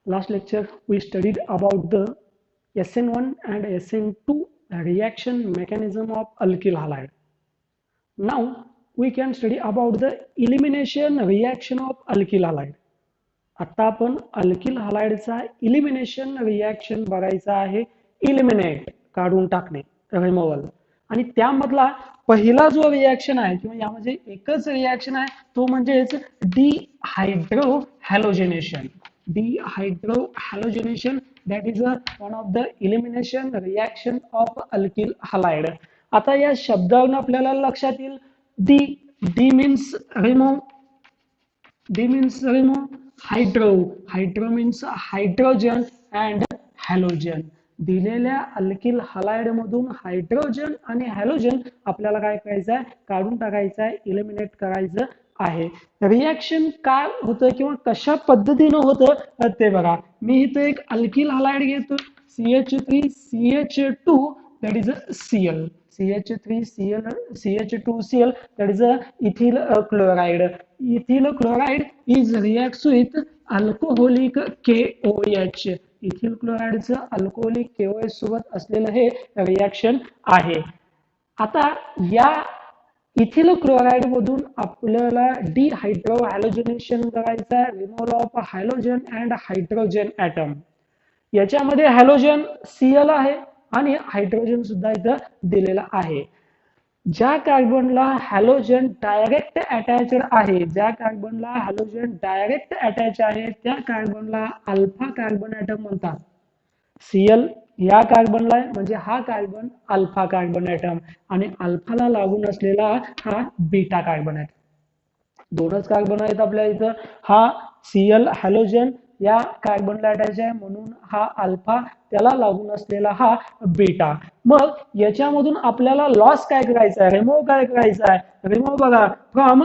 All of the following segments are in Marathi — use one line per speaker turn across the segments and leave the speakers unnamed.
Last lecture we studied about the SN1 and SN2 reaction mechanism of alkyl halide. Now we can study about the elimination reaction of alkyl halide. आता आपण अल्किल हलाइडचा इलिमिनेशन रिॲक्शन बघायचा आहे. इलिमिनेट काढून टाकणे, रिमूव्हल. आणि त्यामधला पहिला जो रिॲक्शन आहे किंवा यामध्ये एकच रिॲक्शन आहे तो म्हणजेच डिहायड्रो हॅलोजिनेशन. Dehydrohalogenation, that is one of the elimination reaction of alkyl halide. आता या शब्दावरून आपल्याला लक्षात येईल D D means remove, hydro means hydrogen and halogen. दिलेल्या अल्किल हलाइड मधून हायड्रोजन आणि हॅलोजन आपल्याला काय करायचं आहे, काढून टाकायचं आहे, इलिमिनेट करायचं आहे. रिॲक्शन काय होतं किंवा कशा पद्धतीने होतं ते बघा. मी इथे एक अल्किल हलाइड घेतो CH3CH2, that is Cl. CH2Cl, that is ethyl chloride. Ethyl chloride is reacts with alcoholic KOH. Ethyl क्लोराइडचं अल्कोहोलिक KOH सोबत असलेलं हे रिॲक्शन आहे. आता या इथिल क्लोराइड मधून आपल्याला डिहायड्रो हॅलोजिनेशन करायचं आहे, removal of halogen and hydrogen atom. याच्यामध्ये हॅलोजन Cl आहे आणि हायड्रोजन सुद्धा इथं दिलेला आहे. ज्या कार्बनला हॅलोजन डायरेक्ट अटॅच्ड आहे, ज्या कार्बनला हॅलोजन डायरेक्ट अटॅच आहे त्या कार्बनला अल्फा कार्बन ॲटम म्हणतात. Cl या कार्बनला आहे म्हणजे हा कार्बन अल्फा कार्बन ॲटम आणि अल्फाला लागून असलेला हा बीटा कार्बन ॲटम. दोनच कार्बन आहेत आपल्या इथं. हा Cl हॅलोजन या कार्बनला अटॅच आहे म्हणून हा अल्फा, त्याला लागून असलेला हा बीटा. मग याच्यामधून आपल्याला लॉस काय करायचा आहे, रिमूव्ह काय करायचा आहे. रिमूव्ह बघा, फ्रॉम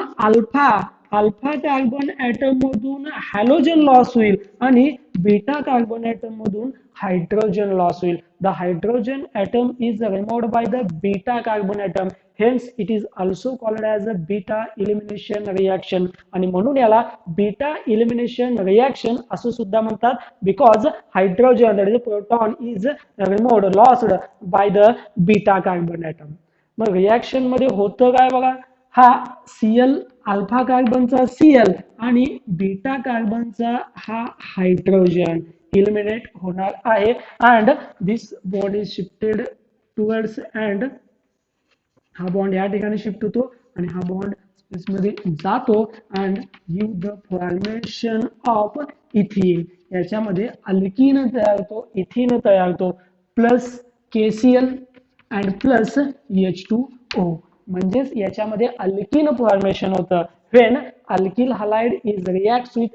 अल्फा कार्बन ॲटम मधून हॅलोजन लॉस होईल आणि बीटा कार्बन ॲटम मधून हायड्रोजन लॉस होईल. The hydrogen atom is removed by the beta carbon atom, hence it is also called as a beta elimination reaction. आणि म्हणून याला बीटा इलिमिनेशन रिॲक्शन असं सुद्धा म्हणतात, because hydrogen, that is proton, is removed, lost by the beta carbon atom. मग रिॲक्शन मध्ये होतं काय बघा, हा Cl अल्फा कार्बनचा Cl आणि बीटा कार्बनचा हा हायड्रोजन इलिमिनेट होणार आहे. And this bond is shifted towards, and हा बॉन्ड या ठिकाणी शिफ्ट होतो आणि हा बॉन्ड स्पेस मध्ये जातो and give the formation of इथिन. याच्यामध्ये अल्कीन तयार होतो, इथिन तयार होतो, plus KCl and plus H2O. म्हणजेच याच्यामध्ये अल्कीन फॉर्मेशन होतं. When alkyl halide is reacts with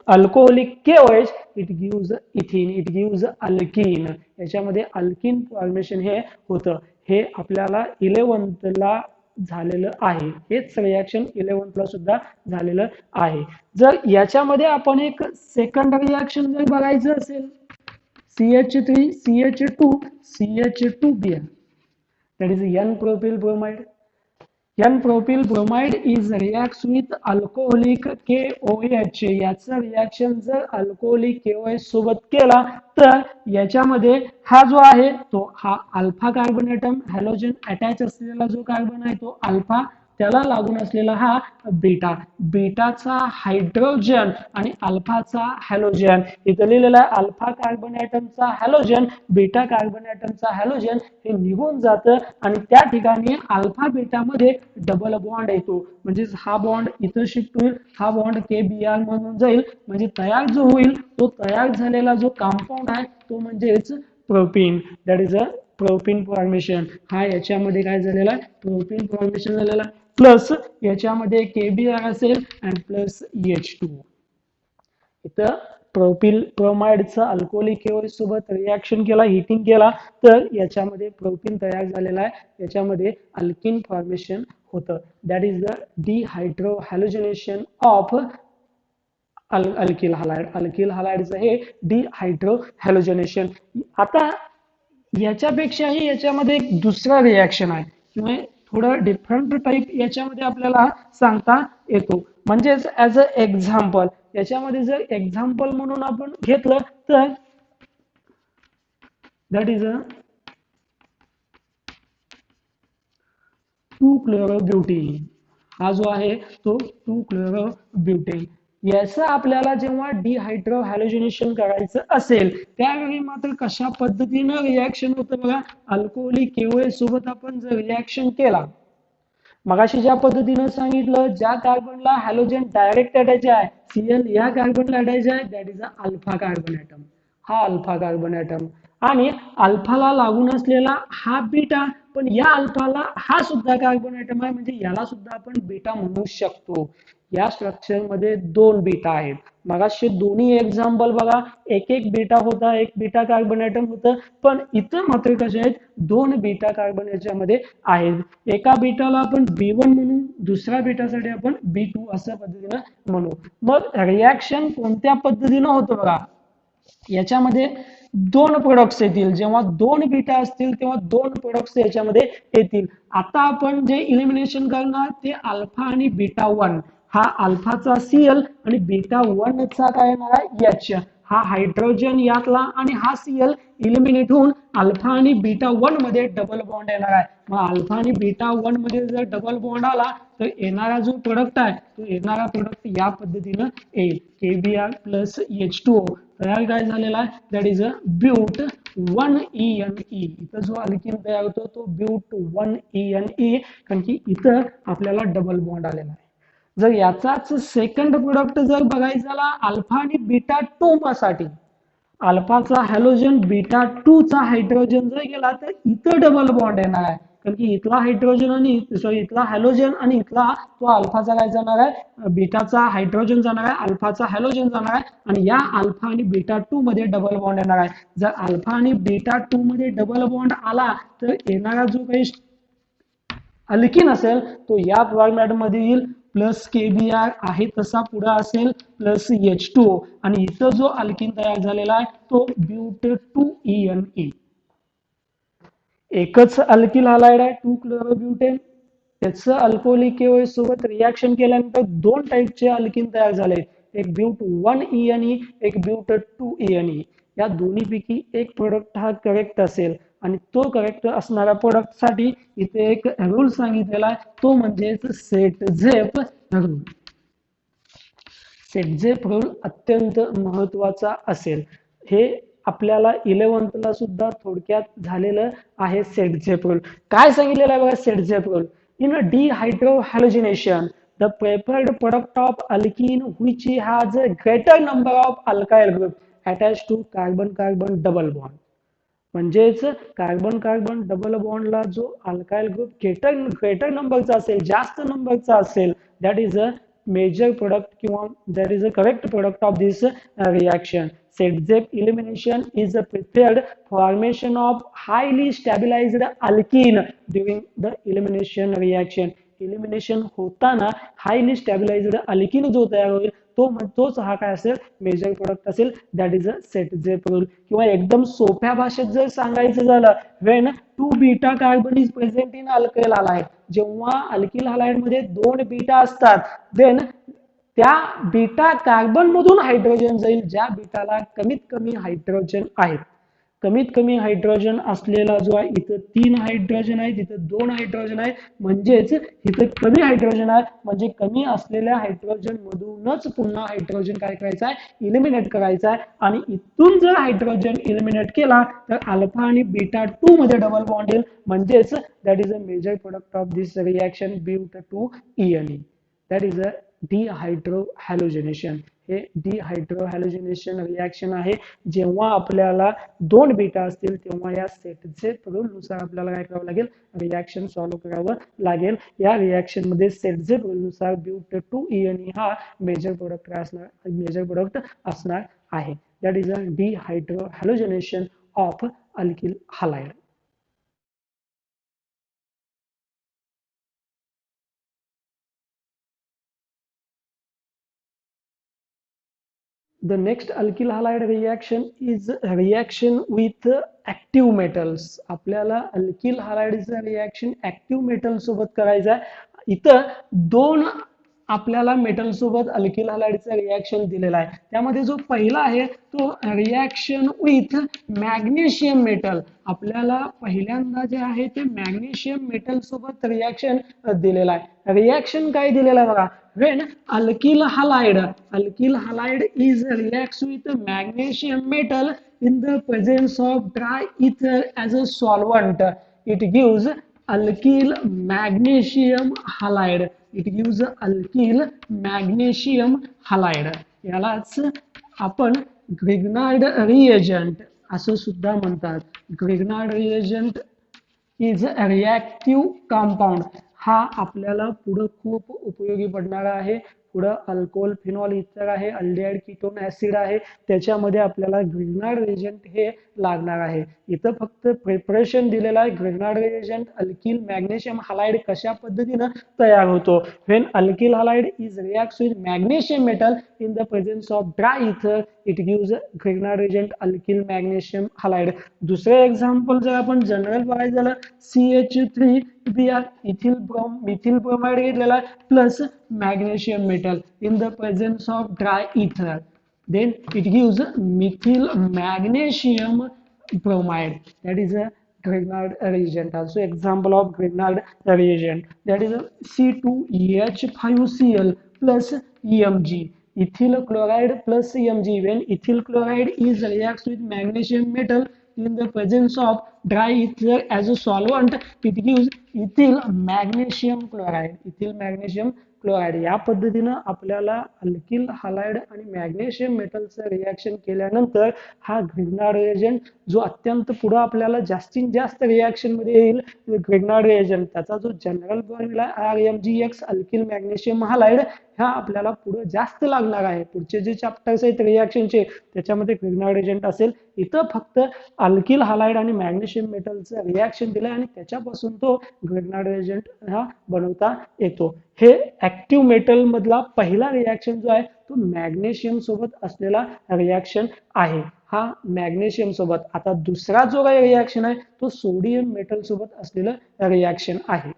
alcoholic KOH, it gives इथिन, it gives alkyne. याच्यामध्ये अल्कीन फॉर्मेशन हे होतं. हे आपल्याला 11th ला झालेलं आहे. हेच रिॲक्शन 11th ला सुद्धा झालेलं आहे. जर याच्यामध्ये आपण एक सेकंड रिॲक्शन जर बघायचं असेल, CH3CH2CH2Br, that is N-propyl bromide. N-propyl bromide is reacts with alcoholic KOH. याचा रिॲक्शन जर अल्कोहोलिक KOH सोबत केला तर याच्यामध्ये हा जो आहे तो हा alpha carbon atom, halogen attach असलेला जो कार्बन आहे तो अल्फा, त्याला लागून असलेला हा बीटा, बीटाचा हायड्रोजन आणि अल्फाचा हॅलोजन. इथं लिहिलेला आहे अल्फा कार्बन ॲटमचा हॅलोजन, बीटा कार्बन ॲटमचा हॅलोजन हे निघून जातं आणि त्या ठिकाणी अल्फा बीटा मध्ये डबल बॉन्ड येतो. म्हणजे हा बॉन्ड इथं शिफ्ट होईल, हा बॉन्ड KBr म्हणून जाईल. म्हणजे तयार जो होईल तो तयार झालेला जो कंपाऊंड आहे तो म्हणजेच propene, that is a propene formation. हा याच्यामध्ये काय झालेला आहे, प्रोपीन फॉर्मेशन झालेला, प्लस याच्यामध्ये KBr असेल अँड प्लस H2. इथं ब्रोमाइडचा अल्कोहोलिक KOH सोबत रिॲक्शन केला, हिटिंग केला, तर याच्यामध्ये प्रोपीन तयार झालेला आहे, याच्यामध्ये अल्किन फॉर्मेशन होतं. That is the dehydro halogenation of alkyl halide. Alkyl हलाइडचं हे डिहायड्रो हॅलोजिनेशन. आता याच्यापेक्षाही याच्यामध्ये एक दुसरा रिॲक्शन आहे किंवा थोडं डिफरंट टाईप याच्यामध्ये आपल्याला सांगता येतो. म्हणजेच ऍज अ एक्झाम्पल, याच्यामध्ये जर एक्झाम्पल म्हणून आपण घेतलं तर दॅट इज अ 2-chloro-butene. हा जो आहे तो 2-chloro-butene. याचं आपल्याला जेव्हा डिहायड्रो हॅलोजिनेशन करायचं असेल त्यावेळी मात्र कशा पद्धतीनं रिॲक्शन होतं बघा. अल्कोहोलिक KOH सोबत आपण जर रिॲक्शन केला, मगाशी ज्या पद्धतीनं सांगितलं, ज्या कार्बनला हॅलोजन डायरेक्ट अटॅच आहे Cl या कार्बनला अटॅच आहे, that is a alpha carbon atom. हा अल्फा कार्बन ॲटम आणि अल्फाला लागून असलेला हा बीटा, पण या अल्फाला हा सुद्धा कार्बन ॲटम आहे, म्हणजे याला सुद्धा आपण बीटा म्हणू शकतो. या स्ट्रक्चर मध्ये 2 बीटा आहेत. मगाशी दोन्ही एक्झाम्पल बघा, एक एक बीटा होता, एक बीटा कार्बन ॲटम होतं, पण इथं मात्र कसे आहेत, 2 बीटा कार्बन याच्यामध्ये आहेत. एका बीटाला आपण B1 म्हणू, दुसऱ्या बीटासाठी आपण B2 अशा पद्धतीनं म्हणू. मग रिॲक्शन कोणत्या पद्धतीनं होतं बघा, याच्यामध्ये 2 प्रोडक्ट्स येतील. जेव्हा 2 बीटा असतील तेव्हा 2 प्रोडक्ट्स याच्यामध्ये येतील. आता आपण जे इलिमिनेशन करणार ते अल्फा आणि बीटा 1. हा अल्फाचा Cl आणि बीटा 1 चा काय येणार आहे H. हा हायड्रोजन यातला आणि हा Cl इलिमिनेट होऊन अल्फा आणि बीटा 1 मध्ये डबल बॉन्ड येणार आहे. मग अल्फा आणि बीटा 1 मध्ये जर डबल बॉन्ड आला तर येणारा जो प्रोडक्ट आहे तो येणारा प्रोडक्ट या पद्धतीनं येईल, KBr प्लस H2O. तयार काय झालेला आहे, दॅट इज अ ब्यूट 1ENE. इथं जो अल्किन तयार होतो तो ब्यूट 1ENE, कारण की इथं आपल्याला डबल बॉन्ड आलेला आहे. जर याचाच सेकंड प्रोडक्ट जर बघायचा झाला अल्फा आणि बीटा 2 साठी, अल्फाचा हॅलोजन बीटा 2 चा हायड्रोजन जर गेला तर इथं डबल बॉन्ड येणार आहे, कारण की इथला हायड्रोजन आणि इथला हॅलोजन आणि इथला तो अल्फाचा काय जाणार आहे, बीटाचा हायड्रोजन जाणार आहे, अल्फाचा हॅलोजन जाणार आहे आणि या अल्फा आणि बीटा 2 मध्ये डबल बॉन्ड येणार आहे. जर अल्फा आणि बीटा 2 मध्ये डबल बॉन्ड आला तर येणारा जो काही अल्किन असेल तो या फॉर्मॅट मध्ये येईल, प्लस KBr आहे तसा पुढे असेल, प्लस H2O आणि इथं जो अल्किन तयार झालेला आहे तो ब्यूट 2ENE. एकच अल्किल हलाइड आहे 2-chloro-butane. त्याचं अल्कोहोलिक KOH सोबत रिॲक्शन केल्यानंतर 2 टाईपचे अल्किन तयार झाले, एक ब्यूट 1ENE, एक ब्यूट 2ENE. या दोन्हीपैकी एक प्रोडक्ट हा करेक्ट असेल आणि तो करेक्ट असणाऱ्या प्रोडक्ट साठी इथे एक रूल सांगितलेला आहे, तो म्हणजे सेट-झेप रूल. सेट-झेप रूल अत्यंत महत्वाचा असेल. हे आपल्याला 11th ला सुद्धा थोडक्यात झालेलं आहे. सेट-झेप रूल काय सांगितलेलं आहे बघा. Saytzeff rule, in dehydro halogenation the preferred product of alkene which has a greater number of alkyl group attach to carbon carbon double bond. म्हणजेच कार्बन कार्बन डबल बॉन्डला जो अल्काइल ग्रुप ग्रेटर नंबरचा असेल, जास्त नंबरचा असेल, that is a major product किंवा that is a correct product of this reaction. Saytzeff elimination is a preferred formation of highly stabilized alkene during the elimination reaction. Elimination होताना हायली स्टॅबिलाइज्ड अल्किन जो तयार होईल तोच हा काय असेल, मेजर प्रोडक्ट असेल. That is a Saytzeff rule. किंवा एकदम सोप्या भाषेत जर सांगायचं झालं, when 2 beta carbon is present in alkyl halide, जेव्हा अल्किल हलाइड मध्ये 2 बीटा असतात, देन त्या बीटा कार्बन मधून हायड्रोजन जाईल ज्या बीटाला कमीत कमी हायड्रोजन आहेत. कमीत कमी हायड्रोजन असलेला जो आहे, इथं 3 हायड्रोजन आहेत, इथं 2 हायड्रोजन आहेत, म्हणजेच इथं कमी हायड्रोजन आहे, म्हणजे कमी असलेल्या हायड्रोजन मधूनच पुन्हा हायड्रोजन काय करायचं आहे, इलिमिनेट करायचं आहे. आणि इथून जर हायड्रोजन इलिमिनेट केला तर अल्फा आणि बीटा 2 मध्ये डबल बॉन्ड येईल, म्हणजेच that is a major product of this reaction but 2ENE. That is a dehydro halogenation. हे डिहायड्रो हॅलोजिनेशन रिॲक्शन आहे. जेव्हा आपल्याला 2 बीटा असतील तेव्हा या सेट-झेप रूल नुसार आपल्याला काय करावं लागेल, रिॲक्शन सॉल्व्ह करावं लागेल. या रिॲक्शन मध्ये सेट-झेप रूल नुसार ब्यूट 2ENE हा मेजर प्रोडक्ट असणार आहे. That is a dehydrohalogenation of alkyl halide. The next alkyl halide reaction is reaction with active metals. आपल्याला अल्किल हालाइडचं रिएक्शन ऍक्टिव्ह मेटल सोबत करायचं आहे. इथं दोन आपल्याला मेटल सोबत अल्किल हालाइडचं रिएक्शन दिलेला आहे. त्यामध्ये जो पहिला आहे तो रिएक्शन विथ मॅग्नेशियम मेटल. आपल्याला पहिल्यांदा जे आहे ते मॅग्नेशियम मेटल सोबत रिएक्शन दिलेला आहे. रिएक्शन काय दिलेला आहे बघा. When alkyl halide is reacts with magnesium metal in the presence of dry ether as a solvent, it gives alkyl magnesium halide. It gives alkyl magnesium halide. यालाच आपण ग्रिग्नार्ड रिएजंट असं सुद्धा म्हणतात. Grignard reagent is reactive compound. हा आपल्याला पुढे खूप उपयोगी पडणारा आहे. पुढे अल्कोहोल फिनॉल इथर आहे, अल्डिहाइड कीटोन ऍसिड आहे, त्याच्यामध्ये आपल्याला ग्रिग्नार्ड रिएजंट हे लागणार आहे. इथं फक्त प्रिपरेशन दिलेलं आहे. Grignard reagent alkyl magnesium halide कशा पद्धतीने तयार होतो. When alkyl halide is reacts with magnesium metal in the presence of dry ether it gives Grignard reagent alkyl magnesium halide. दुसरे एक्झाम्पल जर आपण जनरल बघायचं झालं CH3Br मिथिल ब्रोमाइड घेतलेला आहे plus magnesium metal in the presence of dry इथर, then it gives methyl magnesium bromide. That is a Grignard reagent. Also example of Grignard reagent. That is a C2H5Cl plus EMG. Ethyl chloride plus EMG. When ethyl chloride is reacts with magnesium metal in the presence of dry ether as a solvent, it gives ethyl magnesium chloride. Ethyl magnesium chloride. या पद्धतीने आपल्याला अल्किल हालाइड आणि मॅग्नेशियम मेटलचं रिएक्शन केल्यानंतर हा ग्रिग्नार्ड रिएजंट जो अत्यंत पुढे आपल्याला जास्तीत जास्त रिएक्शन मध्ये येईल ग्रिग्नार्ड रिएजंट, त्याचा जो general formula RMgX alkyl magnesium halide ह्या आपल्याला पुढे जास्त लागणार आहे. पुढचे जे चॅप्टर्स आहेत रिएक्शनचे त्याच्यामध्ये ग्रिग्नार्ड रिएजंट असेल. इथं फक्त अल्किल हालाइड आणि मॅग्नेशियम मेटलचं रिएक्शन दिलंय आणि त्याच्यापासून तो ग्रिग्नार्ड रिएजंट हा बनवता येतो. हे ऍक्टिव्ह मेटल मधला पहिला रिएक्शन जो आहे तो मॅग्नेशियम सोबत असलेला रिएक्शन आहे. हा मॅग्नेशियम सोबत. आता दुसरा जो काही रिएक्शन आहे तो सोडियम मेटल सोबत असलेलं रिएक्शन आहे.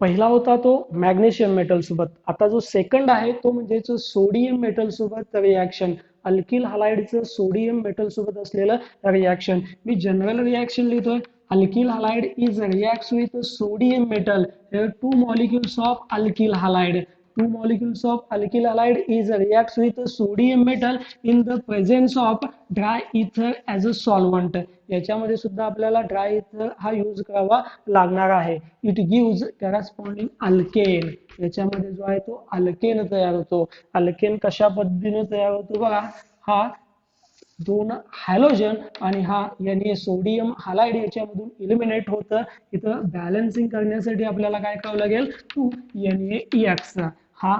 पहिला होता तो मॅग्नेशियम मेटल सोबत. आता जो सेकंड आहे तो म्हणजे सोडियम मेटल सोबत रिएक्शन. अल्किल हालाइडचं सोडियम मेटल सोबत असलेलं रिएक्शन. मी जनरल रिएक्शन लिहितोय. Alkyl halide is reacts with sodium metal. here two molecules of alkyl halide. Two molecules of alkyl halide is reacts with sodium metal in the presence of dry ether as a solvent. याच्यामध्ये सुद्धा आपल्याला ड्राय इथर हा यूज करावा लागणार आहे. It gives corresponding alkane. याच्यामध्ये जो आहे तो अल्केन तयार होतो. अल्केन कशा पद्धतीने तयार होतो बघा. हा दोन हॅलोजन आणि हा Na सोडियम हालाइड याच्यामधून इलिमिनेट होतं. इथं बॅलन्सिंग करण्यासाठी आपल्याला काय करावं लागेल 2NaEX हा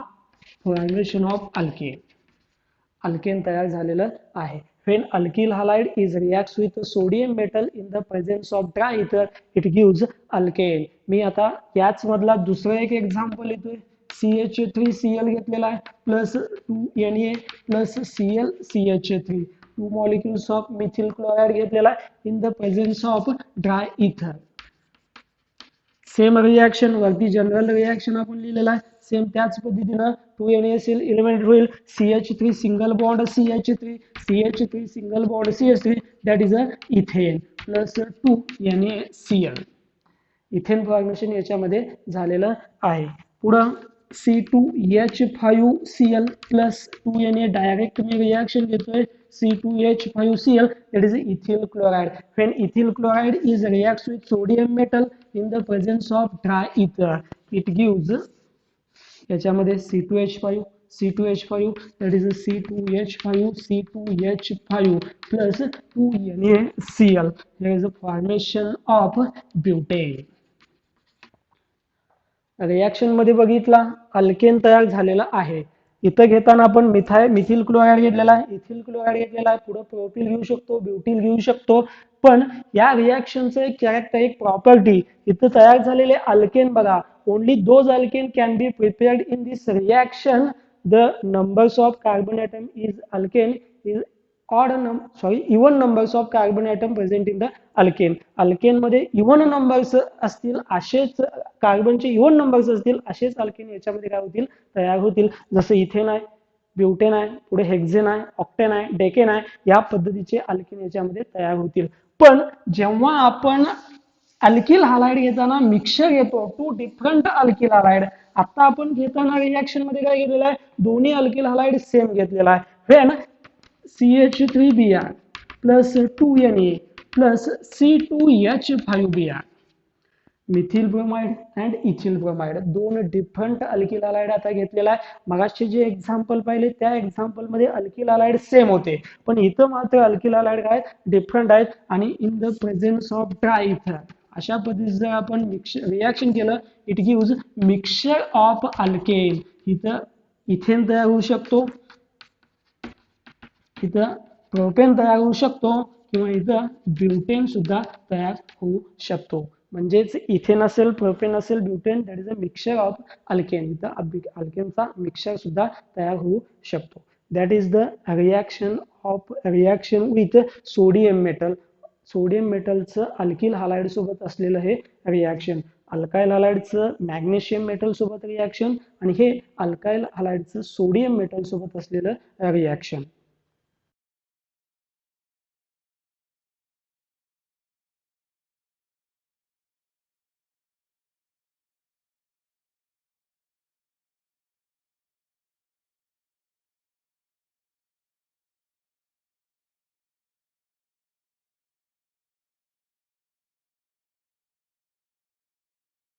फॉर्मेशन ऑफ अल्केन. अल्केन तयार झालेलं आहे. When alkyl halide is reacts with sodium metal in the presence of dry ether, it gives alkane. मी आता याच मधला दुसरा एक एक्झाम्पल येतोय. CH3Cl घेतलेला आहे plus 2Na plus Cl CH3. Two molecules of methyl chloride घेतलेला आहे in the presence of dry इथर. सेम रिएक्शन वरती जनरल रिएक्शन आपण लिहिलेला आहे. सेम त्याच पद्धतीनं 2NaCl एलिमेंट होईल. CH3 single bond CH3 single bond CH3 that is a ethane plus 2NaCl. Ethane formation याच्यामध्ये झालेलं आहे. पुढं C2H5Cl प्लस 2Na डायरेक्ट मी रिएक्शन घेतोय. C2H5Cl that is ethyl chloride. When ethyl chloride is reacts with sodium metal in the presence of dry ether, it gives याच्यामध्ये C2H5 C2H5, that is C2H5, C2H5 plus 2NaCl. Here is the formation of butane. Reaction मध्ये बघितला अल्केन तयार झालेला आहे. इथं घेताना आपण मिथिल क्लोराइड घेतलेला आहे, इथिल क्लोराइड घेतलेला आहे, पुढे प्रोपिल घेऊ शकतो, ब्युटिल घेऊ शकतो. पण या रिएक्शनचं एक कॅरेक्टर, एक प्रॉपर्टी, इथं तयार झालेले अल्केन बघा, only those alkane can be prepared in this reaction. The numbers of carbon atom is alkane is even numbers of carbon atom present in the alkane. Alkane मध्ये इवन नंबर्स असतील असेच कार्बनचे इवन नंबर्स असतील असेच अल्केन याच्यामध्ये काय होतील, तयार होतील. जसं इथेन आहे, ब्युटेन आहे, पुढे हेक्झेन आहे, ऑक्टेन आहे, डेकेन आहे, या पद्धतीचे अल्केन याच्यामध्ये तयार होतील. पण जेव्हा आपण अल्किल हॅलाइड घेताना मिक्सचर घेतो, टू डिफरंट अल्किल हॅलाइड. आता आपण घेताना रिएक्शन मध्ये काय घेतलेलं आहे, दोन्ही अल्किल हॅलाइड सेम घेतलेला आहे. When CH3Br plus 2Na plus C2H5Br. Methyl bromide and ethyl bromide, दोन डिफरंट अल्किल हॅलाइड आता घेतलेला आहे. मगाशी जे एक्झाम्पल पाहिले त्या एक्झाम्पल मध्ये अल्किल हॅलाइड सेम होते, पण इथं मात्र अल्किल हॅलाइड काय डिफरंट आहेत. आणि इन द प्रेझेन्स ऑफ ट्रायइथर अशा पद्धतीने जर आपण रिएक्शन केलं, it gives mixture of alkane. इथं इथेन तयार होऊ शकतो, इथं प्रोपेन तयार होऊ शकतो, किंवा इथं ब्युटेन सुद्धा तयार होऊ शकतो. म्हणजेच इथेन असेल, प्रोपेन असेल, butane, that is a mixture of alkane. इथं अल्केनचा मिक्सचर सुद्धा तयार होऊ शकतो. That is the reaction with sodium metal. Sodium मेटलचं अल्किल हॅलाइड सोबत असलेलं हे रिएक्शन, अल्काइल हॅलाइडचं मॅग्नेशियम मेटल सोबत रिएक्शन, आणि हे अल्काइल हॅलाइडचं सोडियम मेटल सोबत असलेलं रिएक्शन.